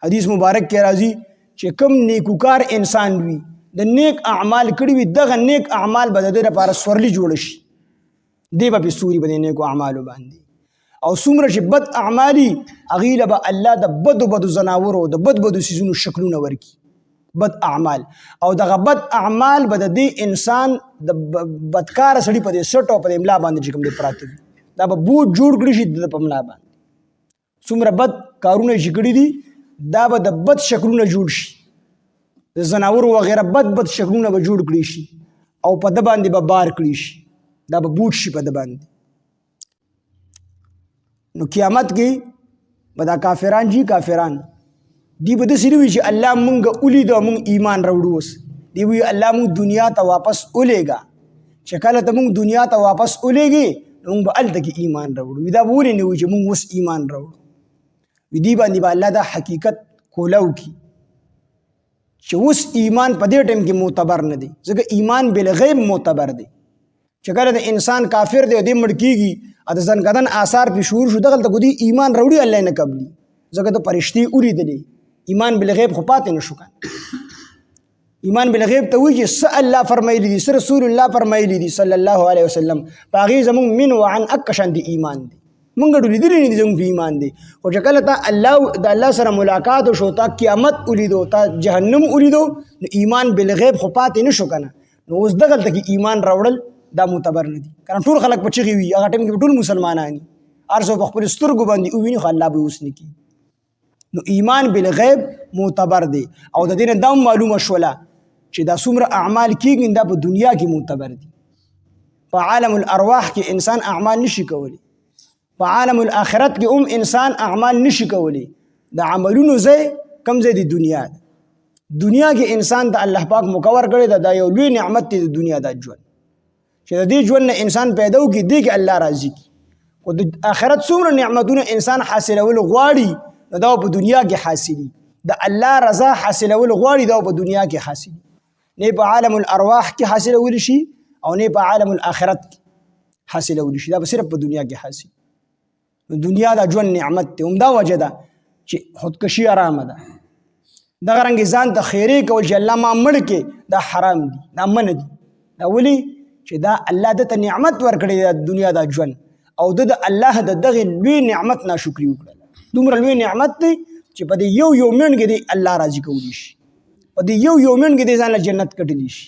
حدیث مبارک کې راځي چې کوم نیکوکار انسان وي د نیک اعمال کړي وي دغه نیک اعمال به د دې لپاره سورلي جوړ شي دی به په سوري باندې نیکو اعمالو باندې او څومره چې بد اعمالي هغې له به الله د بدو بدو زناورو د بد بدو څیزونو شکلونه ورکړي بد اعمال او دغه بد اعمال به د دې انسان د بدکاره سړي په دې سټ او په دې املا باندې چې کوم دی پراته دي دا به بوټ جوړ کړي شي د په ملا باندې څومره بد کارونه چې کړي دي دا به د بد شکلونه جوړ شي د زناورو وغیره بد شکلونه به جوړ کړي شي او په ده باندې به بار کړي شي دا به بوټ شي په ده باندې نو قیامت کې به دا کافران جي کافران دی به داسې نه وي چې الله مونږ ولید او مونږ ایمان راوړو اوس دی وي الله مونږ دنیا ته واپس ولېږه چې کله ته مونږ دنیا ته واپس ولېږې نو مونږ به هلته کې ایمان راوړو وي دا به ولې نه وي چې مونږ اوس ایمان راوړو وي دې باندې به الله دا حقیقت کولاو کړي چې اوس ایمان په دې ټایم کې معتبر نه دی ځکه ایمان بالغیب معتبر دی چې کله د انسان کافر دی او دې مړ کېږي او د ځنکدن آثار پې شروع شو دغلته خو دې ایمان راوړي الله نه قبلي ځکه ته فرشتې ولیدلې ایمان بالغیب خو پاتې نه شو کنه ایمان بالغیب ته وایي چې څه الله فرمایلی دي څه رسول الله فرمایلی دي صلی الله علیه وسلم په هغې زموږ من وعن اکه شانتې ایمان دی مونږ ډو لیدلی نه دي زموږ په ایمان دی خو چې کله ته د الله سره ملاقات وشو تا قیامت ولیدو تا جهنم ولیدو نو ایمان بالغیب خو پاتې نه شو کنه نو اوس دغلته کې ایمان راوړل دا معتبر نه دي کنه ټول خلک په چغې وي هغه ټایم کې ټول مسلمانان دي هر څوک په خپلو سترګو باندې وویني خو الله به اوس نه کړي نو ایمان بالغیب معتبر دی او د دې نه دا معلومه شوله چې دا څومره اعمال کېږي دا په دنیا کې معتبر دي په عالم الارواح کې انسان اعمال نشي کولی په عالم الاخرت کې هم انسان اعمال نشي کولی د عملونو ځای کم ځای دی دنیا ده دنیا کې انسان د الله پاک مکور کړی دا یو لوی نعمت دی د دنیا دا ژوند چې د دې ژوند نه انسان پیدا وکړي دې کې الله راضي کړي خو د آخرت څومره نعمتونه انسان حاصلول غواړي دا په دنیا کې حاصلي د الله رضا حاصلول غواړي دا په دنیا کې حاصلي نه په عالم الارواح کې حاصلول شي او نه په عالم الاخرت کې حاصلول شي دا به صرف په دنیا کې حاصل دنیا دا ژوند نعمت دی همدا وجه ده چې خودکشي آرامه ده دغه رنګې ځان ته خیرې کول چې الله ما مړ کې دا حرام دي دا منع دي دا ولې چې دا الله دته نعمت ورکړی د دنیا دا ژوند او د الله د دغه لوی نعمت ناشکري وکړه دومره لوی نعمت دی چې په دې یو منټ کې دی الله راضي کولی شي په دې یو منټ کې دی ځان له جنت کټلی شي